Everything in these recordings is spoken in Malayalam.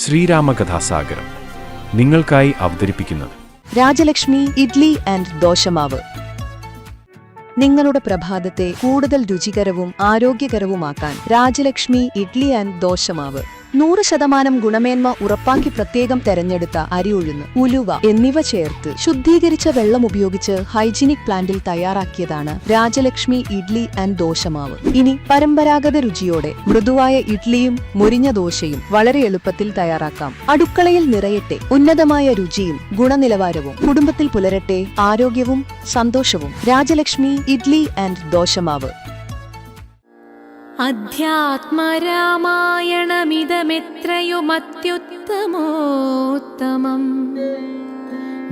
ശ്രീരാമകഥാസാഗരം നിങ്ങൾക്കായി അവതരിപ്പിക്കുന്നത് രാജലക്ഷ്മി ഇഡ്ലി ആൻഡ് ദോശമാവ്. നിങ്ങളുടെ പ്രഭാതത്തെ കൂടുതൽ രുചികരവും ആരോഗ്യകരവുമാക്കാൻ രാജലക്ഷ്മി ഇഡ്ലി ആൻഡ് ദോശമാവ്. 100% ഗുണമേന്മ ഉറപ്പാക്കി പ്രത്യേകം തെരഞ്ഞെടുത്ത അരി ഉഴുന്ന്, ഉലുവ എന്നിവ ചേർത്ത് ശുദ്ധീകരിച്ച വെള്ളം ഉപയോഗിച്ച് ഹൈജീനിക് പ്ലാന്റിൽ തയ്യാറാക്കിയതാണ് രാജലക്ഷ്മി ഇഡ്ലി ആൻഡ് ദോശമാവ്. ഇനി പരമ്പരാഗത രുചിയോടെ മൃദുവായ ഇഡ്ലിയും മുരിഞ്ഞ ദോശയും വളരെ എളുപ്പത്തിൽ തയ്യാറാക്കാം. അടുക്കളയിൽ നിറയട്ടെ ഉന്നതമായ രുചിയും ഗുണനിലവാരവും. കുടുംബത്തിൽ പുലരട്ടെ ആരോഗ്യവും സന്തോഷവും. രാജലക്ഷ്മി ഇഡ്ലി ആൻഡ് ദോശമാവ്. അധ്യാത്മരാമായണമിതമെത്രയുമത്യുത്തമോത്തമം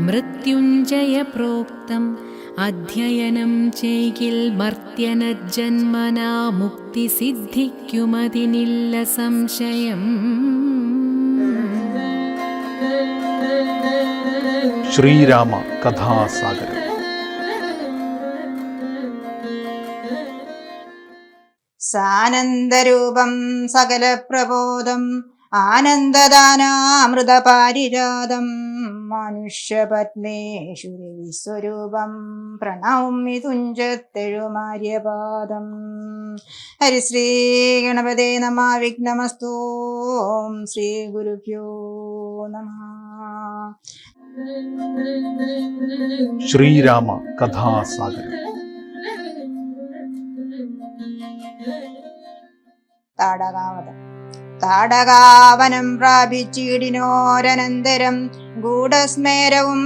മൃത്യുഞ്ജയ പ്രോക്തം അധ്യയനം ചെയ്കിൽ മർത്യനജന്മനാ മുക്തി സിദ്ധിക്കുമതിനില്ല സംശയം. ശ്രീരാമ കഥാസാഗരം. സാനന്ദരൂപം സകല പ്രബോധം ആനന്ദദാനാമൃതപാരിജാതം മനുഷ്യപത്മേശ്വരി സ്വരൂപം പ്രണൗമി തുഞ്ചത്തെഴുമാര്യപാദം. ഹരിശ്രീ ഗണപതേ നമഃ. വിഘ്നമസ്തു. ഓം ശ്രീ ഗുരുഭ്യോ നമഃ. ശ്രീരാമ കഥാസാഗരം. താടകാവനം പ്രാപിച്ചിടിനോരനന്തരം ഗൂഢസ്മേരവും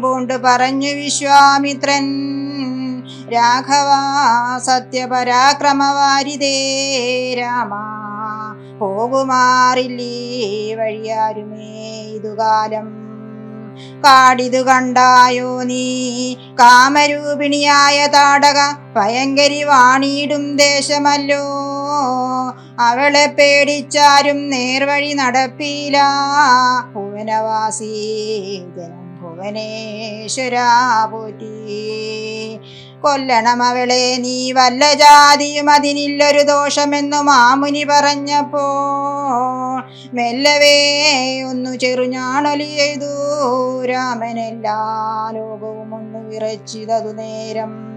പൂണ്ടു പറഞ്ഞു വിശ്വാമിത്രൻ. രാഘവ സത്യപരാക്രമവാരിതേ രാമ പോകുമാറില്ലീ വഴിയാരുമേ ഇതുകാലം. കാടിതു കണ്ടായോ നീ കാമരൂപിണിയായ താടക ഭയങ്കരി വാണിയിടും ദേശമല്ലോ. അവളെ പേടിച്ചാരും നേർവഴി നടപ്പീല. ഭുവനവാസി ജനം ഭുവനേശ്വരാ പോറ്റി. കൊല്ലണം അവളെ നീ വല്ല ജാതിയും അതിനില്ലൊരു ദോഷമെന്നു മാമുനി പറഞ്ഞപ്പോ മെല്ലവേ ഒന്നു ചെറുഞാണൊലി ചെയ്തു രാമനെല്ലാ ലോകവും ഒന്ന് വിറച്ചിതതു നേരം.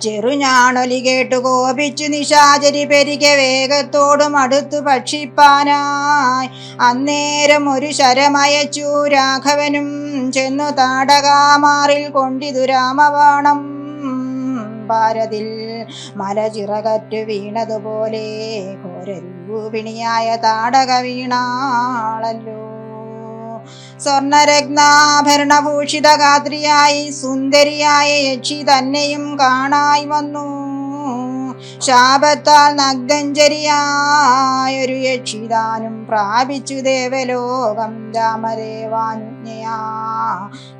ചെറുഞാണൊലി കേട്ടു കോപിച്ചു നിശാചരി പെരികെ വേഗത്തോടും അടുത്തു ഭക്ഷിപ്പാനായി. അന്നേരം ഒരു ശരമയച്ചു രാഘവനും ചെന്നു താടകാമാറിൽ കൊണ്ടിതു രാമബാണം. ഭാരതിൽ മലചിറകറ്റു വീണതുപോലെ ഘോരരൂപിണിയായ താടക വീണാളല്ലോ. സ്വർണരത്നാഭരണഭൂഷിത ഗാത്രിയായി സുന്ദരിയായ യക്ഷി തന്നെയും കാണായി വന്നു. ശാപത്താൽ നഗ്നഞ്ചരിയായൊരു യക്ഷിതാനും പ്രാപിച്ചു ദേവലോകം. രാമദേവാനുജ്ഞയാ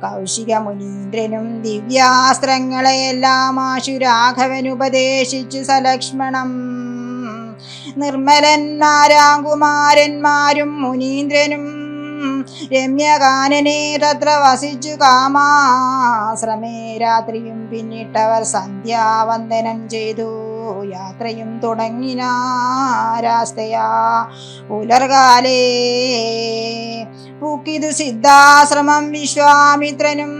കൗശിക മുനീന്ദ്രനും ദിവ്യാസ്ത്രങ്ങളെയെല്ലാം ആശു രാഘവനുപദേശിച്ചു സലക്ഷ്മണം. നിർമ്മലന്മാരാം കുമാരന്മാരും മുനീന്ദ്രനും രമ്യകാനനെ തത്ര വസിച്ചു കാമാശ്രമേ. രാത്രിയും പിന്നിട്ടവർ സന്ധ്യാവന്ദനം ചെയ്തു യാത്രയും തുടങ്ങിനാരാസ്തയാ. പുലർകാലേ പൂക്കിതു സിദ്ധാശ്രമം വിശ്വാമിത്രനും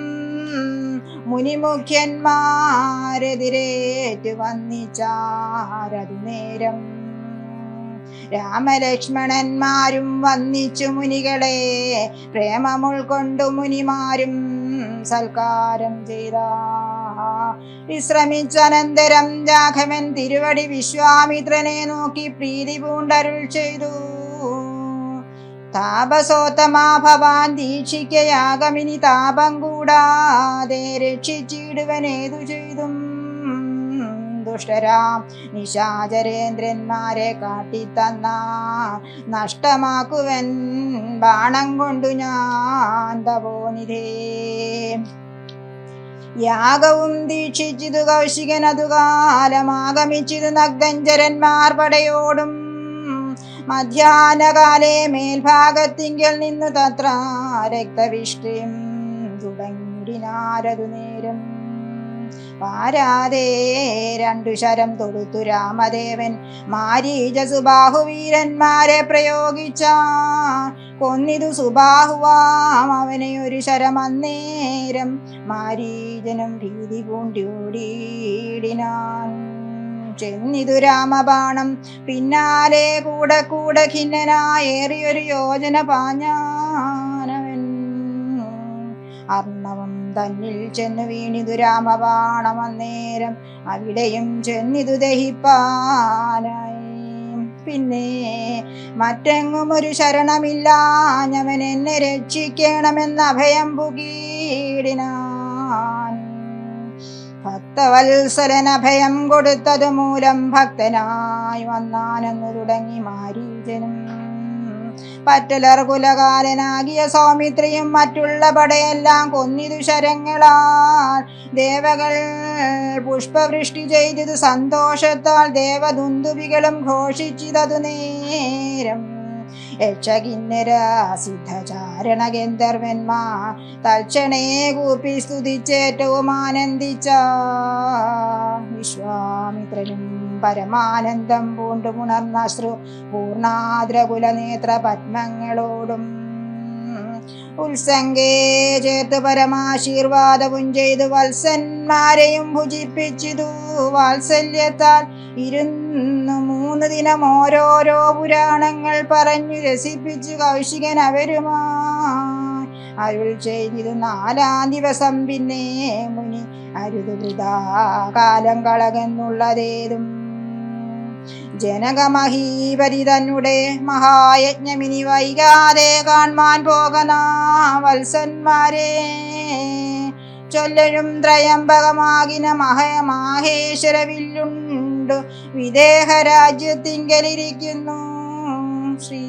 മുനിമുഖ്യന്മാരെതിരേറ്റു വന്നിച്ചാരതു നേരം. രാമലക്ഷ്മണന്മാരും വന്നിച്ചു മുനികളെ പ്രേമമുൾക്കൊണ്ടു മുനിമാരും സൽക്കാരം ചെയ്ത. വിശ്രമിച്ചനന്തരം രാഘവൻ തിരുവടി വിശ്വാമിത്രനെ നോക്കി പ്രീതി പൂണ്ടരുൾ ചെയ്തു. താപസോത്തമാ ഭവാൻ ദീക്ഷിക്കയാഗമിനി താപം കൂടാതെ രക്ഷിച്ചിടുവനേതു ചെയ്തും. ദുഷ്ടരാം നിശാചരേന്ദ്രന്മാരെ കാട്ടിത്തന്ന നഷ്ടമാക്കുവൻ ബാണം കൊണ്ടു ഞാൻ തപോനിധേ. യാഗവും ദീക്ഷിച്ചിതു കൗശികൻ അതുകാലമാഗമിച്ചിതു നഗ്നഞ്ചരന്മാർ പടയോടും. മധ്യാഹ്നകാലേ മേൽഭാഗത്തിങ്കൽ നിന്നു തത്ര രക്തവിഷ്ടിയും തുടങ്ങിനാരതു നേരം. പാരാതെ 2 ശരം തൊടുത്തു രാമദേവൻ. മാരീച സുബാഹുവീരന്മാരെ പ്രയോഗിച്ച കൊന്നിതു സുബാഹുവാം അവനെ 1 ശരം. അന്നേരം മാരീചനും ഭീതി പൂണ്ടിയോടിയിടിനാൻ. ചെന്നിതു രാമബാണം പിന്നാലെ കൂടെ കൂടെ ഖിന്നനായേറിയൊരു യോജന പാഞ്ഞാനവൻ. അർണവം തന്നിൽ ചെന്നു വീണിതു രാമബാണം. അന്നേരം അവിടെയും ചെന്നിതു ദഹിപ്പാനായി. പിന്നെ മറ്റെങ്ങും ഒരു ശരണമില്ലാഞ്ഞവൻ എന്നെ രക്ഷിക്കണമെന്ന അഭയം പുകീടിനാൻ. ഭക്തവത്സലൻ അഭയം കൊടുത്തതു മൂലം ഭക്തനായി വന്നാനെന്നു തുടങ്ങി മാരീചനും. പറ്റലർ കുലകാലനാകിയ സൗമിത്രിയും മറ്റുള്ള പടയെല്ലാം കൊന്നിതു ശരങ്ങളാൽ. ദേവകൾ പുഷ്പവൃഷ്ടി ചെയ്തതു സന്തോഷത്താൽ. ദേവദുന്ദുഭികളും ഘോഷിച്ചിതതു നേരം. യക്ഷകിന്നര സിദ്ധചാരണ ഗന്ധർവന്മാർ തൽക്ഷണേ കൂപ്പി സ്തുതിച്ചേറ്റവും ആനന്ദിച്ച. വിശ്വാമിത്രനും പരമാനന്ദം പൂണ്ടുമുണർന്നശ്രു പൂർണാദ്രകുലനേത്ര പത്മങ്ങളോടും ഉത്സംഗേ ചേർത്ത് പരമാശീർവാദവും ചെയ്തു വത്സന്മാരെയും ഭുജിപ്പിച്ചിതു വാത്സല്യത്താൽ. 3 ദിനം ഓരോരോ പുരാണങ്ങൾ പറഞ്ഞു രസിപ്പിച്ചു കൗശികൻ അവരുമായി അരുൾ ചെയ്തിരു. 4-ാം ദിവസം പിന്നെ മുനി അരുതു വൃഥാ കാലം കളകെന്നുള്ളതേതും. ജനകമഹീപതി തന്നെ മഹായജ്ഞമിനി വൈകാതെ കാൺമാൻ പോകനാ വത്സന്മാരെ. ചൊല്ലഴും ത്രയംബകമാകിന മഹേശ്വര വില്ലുണ്ടു വിദേഹ രാജ്യത്തിങ്കലിരിക്കുന്നു. ശ്രീ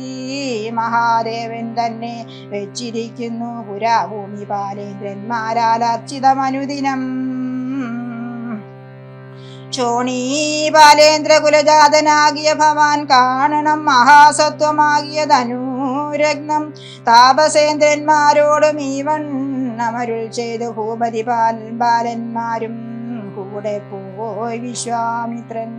മഹാദേവൻ തന്നെ വെച്ചിരിക്കുന്നു പുരാഭൂമി ബാലേന്ദ്രന്മാരാൽ അർച്ചിതമനുദിനം. ചോണീ ബാലേന്ദ്ര കുലജാതനാകിയ ഭവാൻ കാണണം മഹാസത്വമാകിയ ധനുരഗ്നം. താപസേന്ദ്രന്മാരോടും ഈ വണ്ണമരുൾ ചെയ്തു ഭൂപതി ബാലന്മാരും കൂടെ പോയി. വിശ്വാമിത്രൻ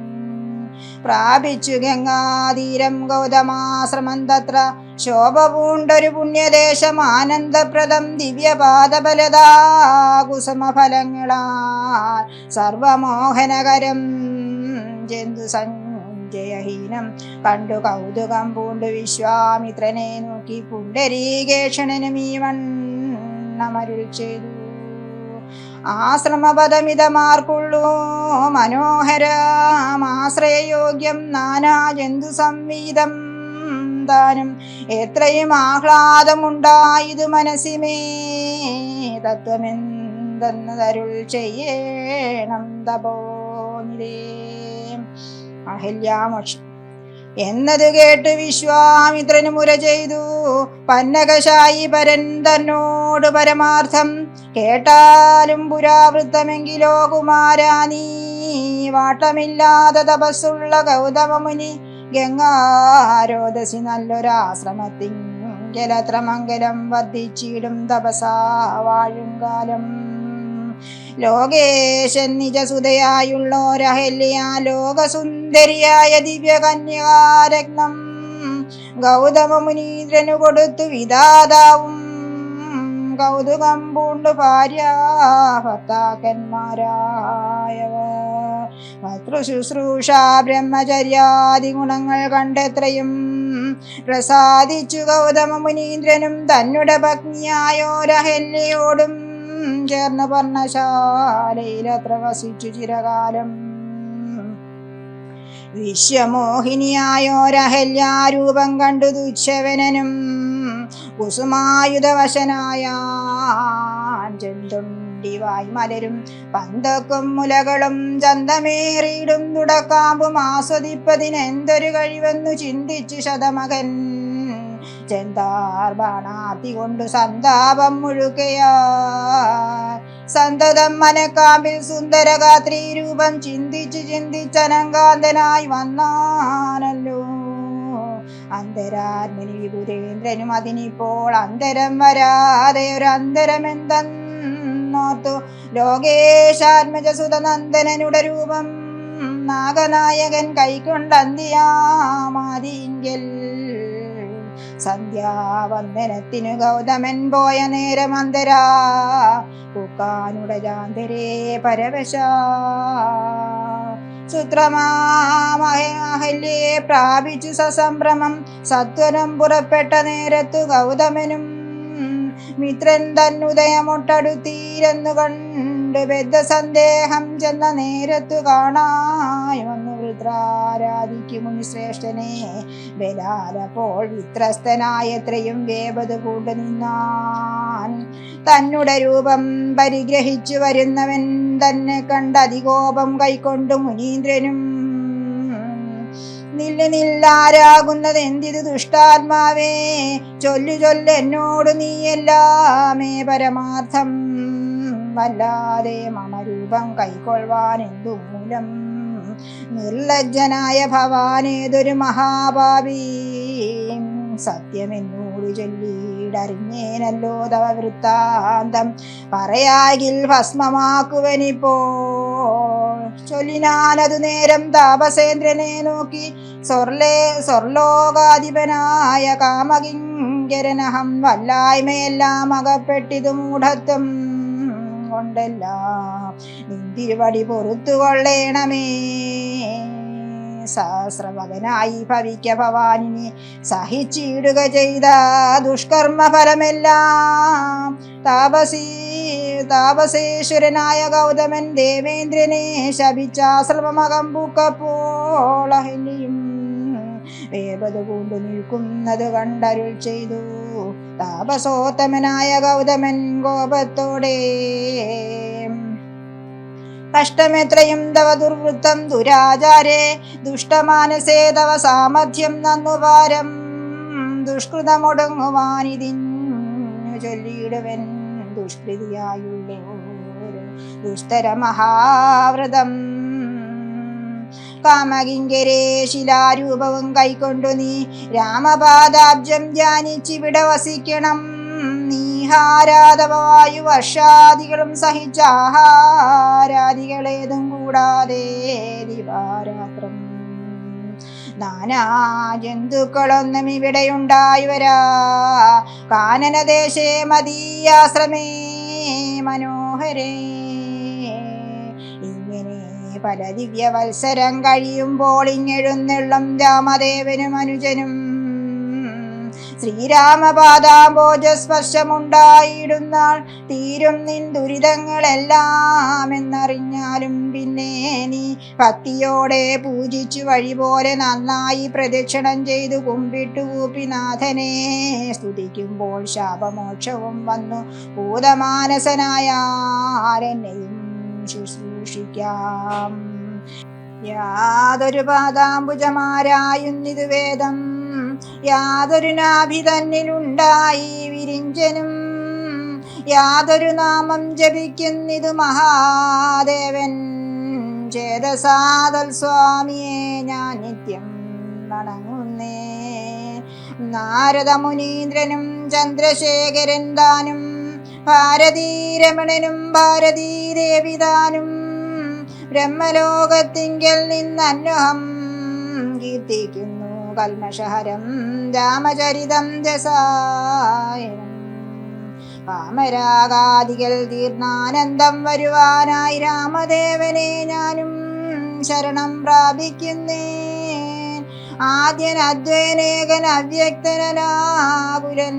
പ്രാപിച്ചു ഗംഗാതീരം ഗൗതമാശ്രമം. തത്ര ശോഭ പൂണ്ടൊരു പുണ്യദേശം ആനന്ദപ്രദം. ദിവ്യപാദബലദാ കുസുമഫലങ്ങളാൽ സർവമോഹനകരം. ജന്തു സഞ്ജയഹീനം കണ്ടു കൗതുകം പൂണ്ടു വിശ്വാമിത്രനെ നോക്കി പുണ്ടരീകേഷണനും ഈ വണ്ണമരുൾ ചെയ്തു. ആശ്രമപദമിതമാർക്കുള്ളൂ മനോഹരമാശ്രയയോഗ്യം. നാനാ ജന്തു സംവീതം താനും എത്രയും ആഹ്ലാദമുണ്ടായിതു മനസ്സിമേ. തത്വമെന്തെന്നതരുൾ ചെയ്യണം തപോനിരേ. അഹല്യാമോക്ഷം എന്നത് കേട്ട് വിശ്വാമിത്രന് മുര ചെയ്തു. പന്നകശായി പരൻ തന്നോട് പരമാർത്ഥം കേട്ടാലും പുരാവൃത്തമെങ്കിലോ കുമാരാ നീ. വാട്ടമില്ലാതെ തപസ്സുള്ള ഗൗതമമുനി ഗംഗാരോദസി നല്ലൊരാശ്രമത്തിങ്കലത്ര മംഗലം വർദ്ധിച്ചിടും തപസാ വാഴും കാലം. ലോകേശൻ നിജസുതയായുള്ളോരഹല്യ ലോകസുന്ദരിയായ ദിവ്യകന്യകാരത്നം ഗൗതമമുനീന്ദ്രനു കൊടുത്തു വിധാതാവും. കൗതുകം പൂണ്ടു ഭാര്യാഭർത്താക്കന്മാരായവർ മാതൃശുശ്രൂഷ ബ്രഹ്മചര്യാദി ഗുണങ്ങൾ കണ്ടെത്രയും പ്രസാദിച്ചു. ഗൗതമമുനീന്ദ്രനും തന്നുടെ പത്നിയായോരഹല്യയോടും ചേർന്ന് പർണശാലയിലത്ര വസിച്ചു ചിരകാലം. വിശ്വമോഹിനിയായോരഹല്യാരൂപം കണ്ടു ദുച്ഛവനനും കുസുമായുധവശനായ ചെന്തുണ്ടിവായി മലരും പന്തക്കും മുലകളും ചന്തമേറിയിടും തുടക്കാമ്പും ആസ്വദിപ്പതിനെന്തൊരു കഴിവെന്നു ചിന്തിച്ചു ശതമകൻ. ചെന്താർ ബാണാർത്തി കൊണ്ടു സന്താപം മുഴുകയാ. സന്തതം മനക്കാമ്പിൽ സുന്ദരഗാത്രീ രൂപം ചിന്തിച്ചു ചിന്തിച്ചനങ്കാന്തനായി വന്നാനല്ലോ. അന്തരാത്മനി വിപുരേന്ദ്രനും അതിനിപ്പോൾ അന്തരം വരാതെ ഒരു അന്തരമെന്തെന്ന് എന്നോർത്തു ലോകേശാത്മജസുതനന്ദനനുടെ രൂപം നാഗനായകൻ കൈക്കൊണ്ടന്തിയാമാതിങ്കൽ സന്ധ്യാവന്ദനത്തിനു ഗൗതമൻ പോയ നേരമന്തരാ പൂക്കാനുടെ ജാന്തരേ പരവശ സുത്രമാമഹല്യേ പ്രാപിച്ചു സസംഭ്രമം സത്വരം പുറപ്പെട്ട നേരത്തു ഗൗതമനും മിത്രൻ തന്നുദയമൊട്ടടുത്തീരെന്നു കണ്ട് ബദ്ധ സന്ദേഹം ചെന്ന നേരത്തു കാണായി വന്നു വൃത്രാരാധിക്കു മുനിശ്രേഷ്ഠനെ ബലാലപ്പോൾ വിത്രസ്തനായത്രയും വേപത് കൂണ്ടു നിന്നാൻ തന്നുടെ രൂപം പരിഗ്രഹിച്ചു വരുന്നവൻ തന്നെ കണ്ട് അതികോപം കൈക്കൊണ്ടു മുനീന്ദ്രനും നില്ലാരാകുന്നത് എന്തിതു ദുഷ്ടാത്മാവേ ചൊല്ലു നീ എല്ലാമേ പരമാർത്ഥം വല്ലാതെ മമ രൂപം കൈക്കൊള്ളുവാൻ എന്തു മൂലം നിർലജ്ജനായ ഭവാനേതൊരു മഹാഭാവി സത്യമെന്നോട് ചൊല്ലിയിടറിഞ്ഞേനല്ലോ തവ വൃത്താന്തം പറയാകിൽ ഭസ്മമാക്കുവനിപ്പോൾ ചൊല്ലിനാനതു നേരം താപസേന്ദ്രനെ നോക്കി സ്വർലോകാധിപനായ കാമകിങ്കരനഹം വല്ലായ്മയെല്ലാം അകപ്പെട്ടിതു മൂഢത്വം കൊണ്ടെല്ലാം നിന്തിരുവടി പൊറുത്തുകൊള്ളേണമേ സഹസ്രമകനായി ഭവിക്ക ഭവാനിനെ സഹിച്ചിടുക ചെയ്ത ദുഷ്കർമ്മ ഫലമെല്ലാം താപസേശ്വരനായ ഗൗതമൻ ദേവേന്ദ്രനെ ശപിച്ചാശ്രമമകം പൂക്കപ്പോൾ അഹല്യയും വേപത് കൊണ്ടു നിൽക്കുന്നത് കണ്ടരുൾ ചെയ്തു താപസോത്തമനായ ഗൗതമൻ കോപത്തോടെ കഷ്ടമെത്രയും തവ ദുർവൃത്തം ദുരാചാരേ ദുഷ്ടമാനസേ തവ സാമർഥ്യം നന്നുപാരം ദുഷ്കൃതമൊടുങ്ങുവാനിതിന്നു ചൊല്ലിയിടുവൻ ദുഷ്കൃതിയായുള്ള ദുസ്തര മഹാവ്രതം കാമകിങ്കരേ ശിലാരൂപവും കൈക്കൊണ്ടു നീ രാമപാദാബ്ജം ധ്യാനിച്ചിവിടെ വസിക്കണം നീഹാരാധവായു വർഷാദികളും സഹിച്ച ആഹാരാദികളേതും കൂടാതെ ദിവാരാത്രം നാനാ ജന്തുക്കളൊന്നും ഇവിടെയുണ്ടായി വരാ കാനനദേശേ മദീയാശ്രമേ മനോഹരേ ഇങ്ങനെ പല ദിവ്യവത്സരം കഴിയുമ്പോൾ ഇങ്ങെഴുന്നെള്ളും രാമദേവനും അനുജനും ശ്രീരാമപാദാംബോജസ്പർശമുണ്ടായിടുന്നാൾ തീരും നിൻ ദുരിതങ്ങളെല്ലാം എന്നറിഞ്ഞാലും പിന്നെ നീ ഭക്തിയോടെ പൂജിച്ചു വഴി പോലെ നന്നായി പ്രദക്ഷിണം ചെയ്തു കുമ്പിട്ടു കൂപ്പിനാഥനെ സ്തുതിക്കുമ്പോൾ ശാപമോക്ഷവും വന്നു ഭൂതമാനസനായ ആരെന്നെയും ശുശ്രൂഷിക്കാം യാതൊരു പാദാംബുജമാരായുന്നിതു വേദം യാതൊരു നാഭി തന്നിലുണ്ടായി വിരിഞ്ചനും യാതൊരു നാമം ജപിക്കുന്നിതു മഹാദേവൻ ചേതസാദൽ സ്വാമിയെ ഞാൻ നിത്യം വണങ്ങുന്നേ നാരദ മുനീന്ദ്രനും ചന്ദ്രശേഖരൻ താനും ഭാരതീരമണനും ഭാരതീദേവിതാനും ബ്രഹ്മലോകത്തിങ്കൽ നിന്നന്വഹം കീർത്തിക്കുന്നു കൽമഷഹരം രാമചരിതം രസായനം കാമരാഗാദികൾ തീർന്നാനന്ദം വരുവാനായി രാമദേവനെ ഞാനും ശരണം പ്രാപിക്കുന്നേ ആദ്യൻ അദ്വൈനേകൻ അവ്യക്തനാകുലൻ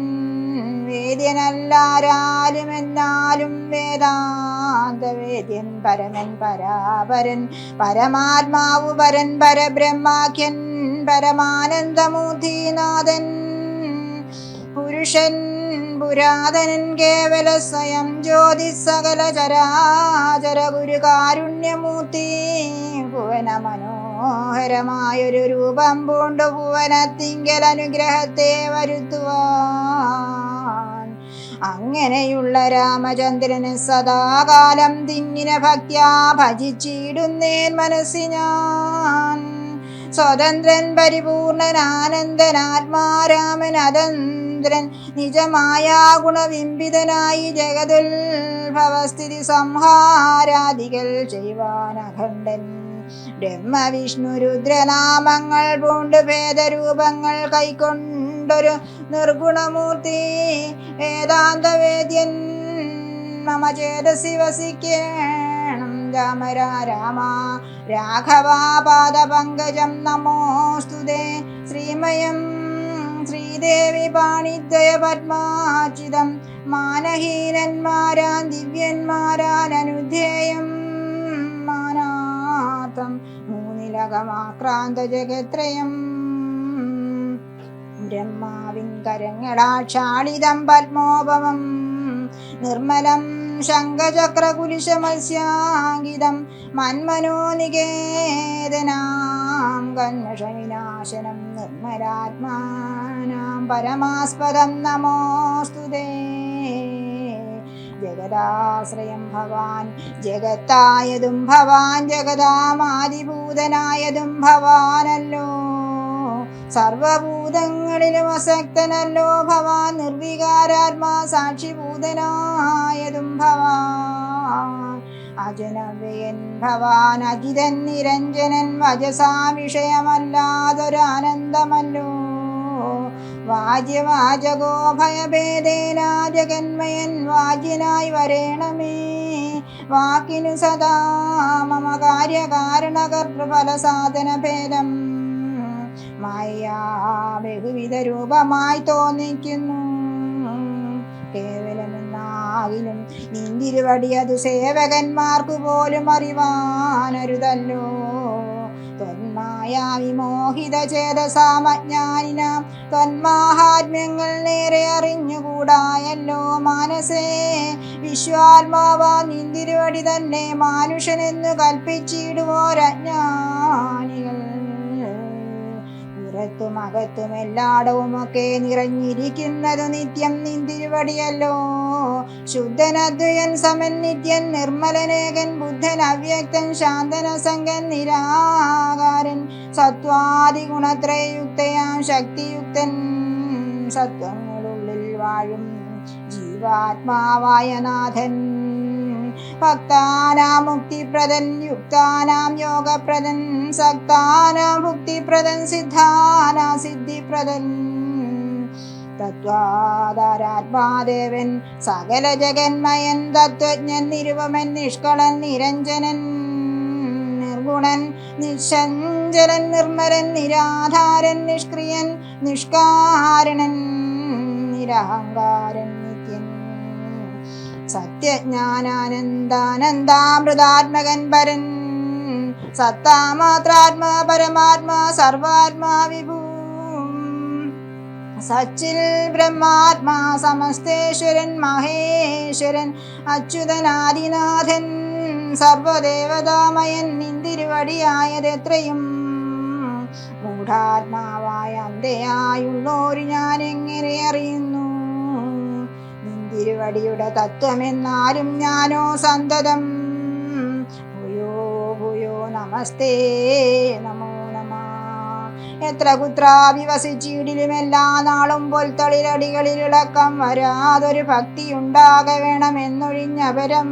വേദ്യനല്ലാരാലും എന്നാലും വേദാന്ത വേദ്യൻ പരമൻ പരാപരൻ പരമാത്മാവു പരൻ പരബ്രഹ്മാഖ്യൻ പരമാനന്ദമൂർത്തിനാഥൻ പുരുഷൻ പുരാതനൻ കേവല സ്വയം ജ്യോതി സകല ചരാചര ഗുരു കാരുണ്യമൂർത്തി ഭുവന മനോഹരമായൊരു രൂപം പൂണ്ടു ഭുവനത്തിങ്കൽ അനുഗ്രഹത്തെ വരുത്തുവാൻ അങ്ങനെയുള്ള രാമചന്ദ്രന് സദാകാലം തിങ്ങിന ഭക്ത്യാ ഭജിച്ചിടുന്നേൻ മനസ്സി ഞാൻ സ്വതന്ത്രൻ പരിപൂർണൻ ആനന്ദനാത്മാരാമൻ അതന്ത ചന്ദ്രൻ നിജമായ ഗുണബിംബിതനായി ജഗതുൽഭവസ്ഥിതി സംഹാരാദികൾ ചെയ്യുവാൻ അഖണ്ഡൻ. ബ്രഹ്മ വിഷ്ണു രുദ്രനാമങ്ങൾ പൂണ്ട് ഭേദരൂപങ്ങൾ കൈക്കൊണ്ടൊരു നിർഗുണമൂർത്തി വേദാന്തവേദ്യൻ മമ ചേതസി വസിക്കേണം. രാമ രാമ രാഘവ പാദപങ്കജം നമോസ്തുതേ. ശ്രീമയം ശ്രീദേവി പാണിദ്വയ പത്മാചിതം മാനഹീനന്മാരാൻ ദിവ്യന്മാരാൻ അനുധ്യേയം മാനാർത്ഥം മൂന്നിലകമാക്രാന്ത ജഗത്രയം. ബ്രഹ്മാവിൻ കരങ്ങളാക്ഷാളിതം പത്മോപമം നിർമ്മലം ശംഖചക്രകുലിശമത്സ്യാങ്കിതം മന്മനോനികേതനാം കന്മഷവിനാശനം നിർമ്മലാത്മാനാം പരമാസ്പദം നമോസ്തുതേ. ജഗദാശ്രയം ഭവാൻ ജഗത്തായതും ഭവാൻ ജഗദാമാദിഭൂതനായതും ഭവാനല്ലോ. സർവഭൂതങ്ങളിലും അസക്തനല്ലോ ഭവാൻ നിർവികാരാത്മാ സാക്ഷിഭൂതനായതും ഭവാൻ. അജനവ്യയൻ ഭവാൻ അജിതൻ നിരഞ്ജനൻ വജസാ വിഷയമല്ലാതൊരാനന്ദമല്ലോ. വാജ്യവാചകോ ഭയഭേദേന ജഗന്മയൻ വാജ്യനായി വരേണമേ. വാക്കിനു സദാ മമ കാര്യകാരണകർത്തൃഫല സാധന ഭേദം മായാ ബഹുവിധ രൂപമായി തോന്നിക്കുന്നു. കേവലമെന്നാകിലും നിന്തിരുവടി അത് സേവകന്മാർക്കു പോലും അറിവാനരുതല്ലോ. ത്വന്മായാ വിമോഹിത ചേതസാമജ്ഞാനിനാം ത്വന്മാഹാത്മ്യങ്ങൾ നേരെ അറിഞ്ഞുകൂടായല്ലോ. മാനസേ വിശ്വാത്മാവാ നിന്തിരുവടി തന്നെ മാനുഷനെന്നു കൽപ്പിച്ചിടുവോരജ്ഞാനികൾ. പുറത്തും അകത്തും എല്ലായിടവുമൊക്കെ നിറഞ്ഞിരിക്കുന്നതു നിത്യം നിന്തിരുവടിയല്ലോ. ശുദ്ധനദ്വയൻ സമൻ നിത്യൻ നിർമ്മലനേകൻ ബുദ്ധൻ അവ്യക്തൻ ശാന്തനസംഗൻ നിരാകാരൻ സത്വാദിഗുണത്രയുക്തയാം ശക്തിയുക്തൻ സത്വങ്ങളുള്ളിൽ വാഴും ജീവാത്മാവായ നാഥൻ. ഭക്താനാം മുക്തിപ്രദൻ യുക്താനാം യോഗപ്രദൻ സക്താനാം ഭുക്തിപ്രദൻ സിദ്ധാനാം സിദ്ധിപ്രദൻ. തത്വാധാരാത്മാദേവൻ സകല ജഗന്മയൻ തത്വജ്ഞൻ നിരുപമൻ നിഷ്കളൻ നിരഞ്ജനൻ നിർഗുണൻ നിശ്ചഞ്ചലൻ നിർമ്മലൻ നിരാധാരൻ നിഷ്ക്രിയൻ നിഷ്കാരണൻ നിരഹങ്കാരൻ നിത്യൻ സത്യജ്ഞാനാനന്ദാനന്ദാമൃതാത്മകൻ പരൻ സത്താമാത്രാത്മാ പരമാത്മാ സർവാത്മാ വിഭൂ സച്ചിൽ ബ്രഹ്മാത്മാ സമസ്തേശ്വരൻ മഹേശ്വരൻ അച്യുതനാദിനാഥൻ സർവദേവതാമയൻ നിന്തിരുവടിയായതെത്രയും. മൂഢാത്മാവായ അന്ധയായുള്ളോരു ഞാൻ എങ്ങനെ അറിയുന്നു നിന്തിരുവടിയുടെ തത്വമെന്നാലും ഞാനോ സന്തതം. ഭൂയോ ഭൂയോ നമസ്തേ നമോ നമഃ. എത്ര കുത്രാവിവസിച്ചിടിലും എല്ലാ നാളും പൊൽത്തളിരടികളിൽ ഇളക്കം വരാതൊരു ഭക്തി ഉണ്ടാക വേണമെന്നൊഴിഞ്ഞപരം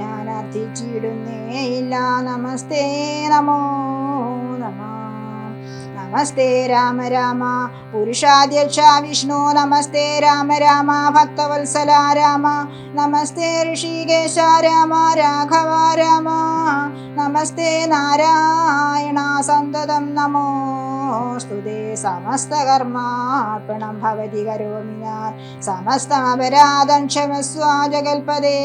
ഞാൻ അർത്ഥിച്ചിടുന്നേയില്ല. നമസ്തേ നമോ നമഃ. നമസ്തേ രാമ രാമ പുരുഷാധ്യക്ഷ വിഷ്ണു നമസ്തേ രാമ രാമ ഭക്തവത്സല രാമ നമസ്തേ ഋഷികേശ രാമ രാഘവ രാമ നമസ്തേ നാരായണ സന്തതം നമോസ്തുതേ. സമസ്തകർമാർപ്പണം ഭവതി കരോമി ഞാൻ സമസ്തമപരാധം ക്ഷമസ്വ ജഗൽപദേ.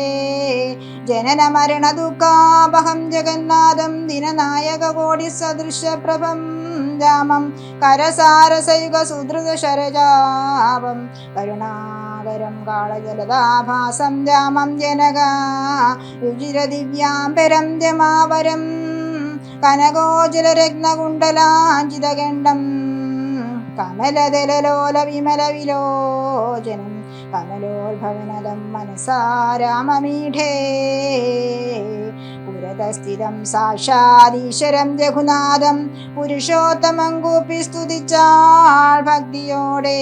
ജനന മരണ ദുഃഖാപഹം ജഗന്നാഥം ദിനനായക കോടി സദൃശപ്രഭം രാമം കരസാരസയുഗ സുധൃത ശരജാപം കരുണാകരം കാളജലദാഭാസം രാമം ജനക രുചിരദിവ്യാംബരം രമാവരം കനകോജലരത്നകുണ്ടലാഞ്ചിതഗണ്ഡം കമലദലലോല വിമല വിലോചനം കമലോത്ഭവനദം മനസാ രാമമീഠേ. പുരതസ്ഥിതം സാക്ഷാദീശ്വരം രഘുനാഥം പുരുഷോത്തമം കൂപ്പി സ്തുതിച്ചാൾ ഭക്തിയോടെ.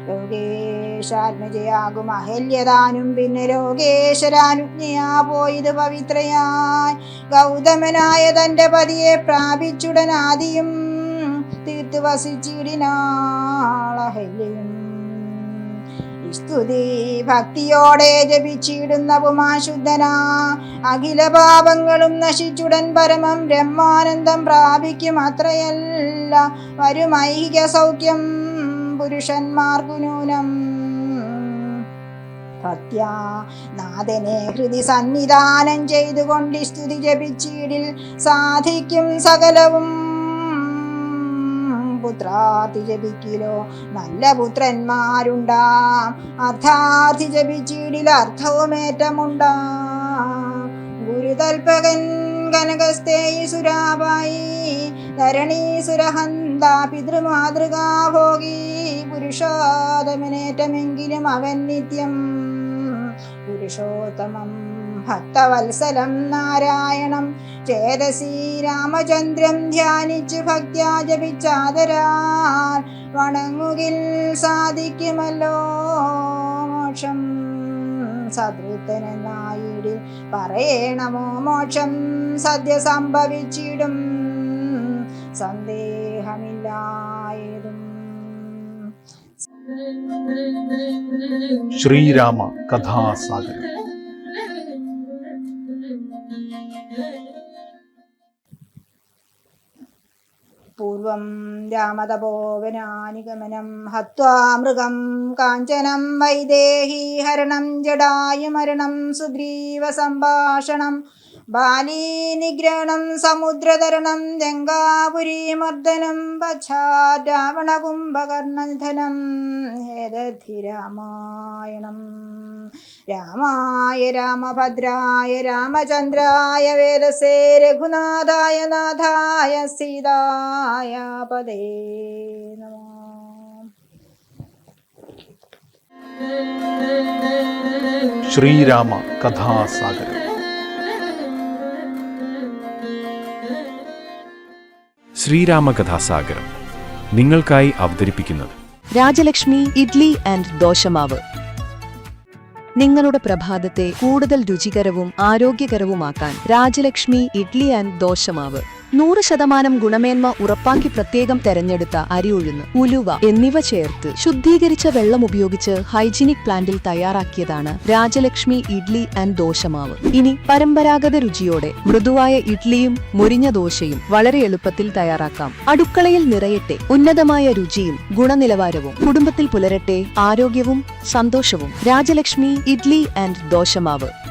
ലോകേശാത്മജയാകും അഹല്യതാനും പിന്നെ ലോകേശ്വരാനുജ്ഞയാ പോയത് പവിത്രയായി. ഗൗതമനായ തന്റെ പതിയെ പ്രാപിച്ചുടനാദിയും തീർത്ത് വസിച്ചിടിനാൾ അഹല്യയും. സ്തുതി ഭക്തിയോടെ ജപിച്ചിടുന്ന പുമാശുദ്ധനാ അഖില പാപങ്ങളും നശിച്ചുടൻ പരമം ബ്രഹ്മാനന്ദം പ്രാപിക്കും. അത്രയല്ല വരുമൈഹിക സൗഖ്യം പുരുഷന്മാർക്കു നൂനം. ഭക്ത്യാ നാഥനെ ഹൃദി സന്നിധാനം ചെയ്തുകൊണ്ട് സ്തുതി ജപിച്ചിടിൽ സാധിക്കും സകലവും. പുത്രാർത്ഥി ജപിക്കിലോ നല്ല പുത്രന്മാരുണ്ടാം. അർത്ഥാർത്ഥി ജപിച്ചിടിൽ അർത്ഥവുമേറ്റമുണ്ടാം. ഗുരുതൽപകൻ കനകസ്തേയി സുരാപായി ധരണീസുരഹന്ത പിതൃമാതൃകാ ഭോഗി. പുരുഷോത്തമനേറ്റമെങ്കിലും അവൻ നിത്യം പുരുഷോത്തമം ഭക്തവത്സലം നാരായണം ചേതസി രാമചന്ദ്രം ധ്യാനിച്ചു ഭക്ത്യാ ജപിച്ചാദരാൽ വണങ്ങുകിൽ സാധിക്കുമല്ലോ മോക്ഷം. സദൃത്തനെന്നായിടിൽ പറയണമോ മോക്ഷം സദ്യ സംഭവിച്ചിടും സന്ദേഹമില്ലായതും. ശ്രീരാമ കഥാസാഗരം. പൂർവം രാമതപോവനാനിഗമനം ഹത്വാ മൃഗം കാഞ്ചനം വൈദേഹി ഹരണം ജടായുമരണം സുഗ്രീവ സംഭാഷണം ബാലീ നിഗ്രഹണം സമുദ്രതരണം ലങ്കാപുരീമർദ്ദനം പശ്ചാത് രാവണകുംഭകർണനിധനം. ഏതദ്ധി രാമായണം. രാമായ രാമഭദ്രായ രാമചന്ദ്രായ വേദസേ രഘുനാഥായ നാഥായ സീതായ പദേ നമഃ. ശ്രീരാമ കഥാസാഗരം. ശ്രീരാമകഥാസാഗരം നിങ്ങൾക്കായി അവതരിപ്പിക്കുന്നത് രാജലക്ഷ്മി ഇഡ്ലി ആൻഡ് ദോശമാവ്. നിങ്ങളുടെ പ്രഭാതത്തെ കൂടുതൽ രുചികരവും ആരോഗ്യകരവുമാക്കാൻ രാജലക്ഷ്മി ഇഡ്ലി ആൻഡ് ദോശമാവ്. 100% ഗുണമേന്മ ഉറപ്പാക്കി പ്രത്യേകം തെരഞ്ഞെടുത്ത അരി ഉഴുന്ന്, ഉലുവ എന്നിവ ചേർത്ത് ശുദ്ധീകരിച്ച വെള്ളം ഉപയോഗിച്ച് ഹൈജീനിക് പ്ലാന്റിൽ തയ്യാറാക്കിയതാണ് രാജലക്ഷ്മി ഇഡ്ലി ആൻഡ് ദോശമാവ്. ഇനി പരമ്പരാഗത രുചിയോടെ മൃദുവായ ഇഡ്ലിയും മുരിഞ്ഞ ദോശയും വളരെ എളുപ്പത്തിൽ തയ്യാറാക്കാം. അടുക്കളയിൽ നിറയട്ടെ ഉന്നതമായ രുചിയും ഗുണനിലവാരവും. കുടുംബത്തിൽ പുലരട്ടെ ആരോഗ്യവും സന്തോഷവും. രാജലക്ഷ്മി ഇഡ്ലി ആൻഡ് ദോശമാവ്.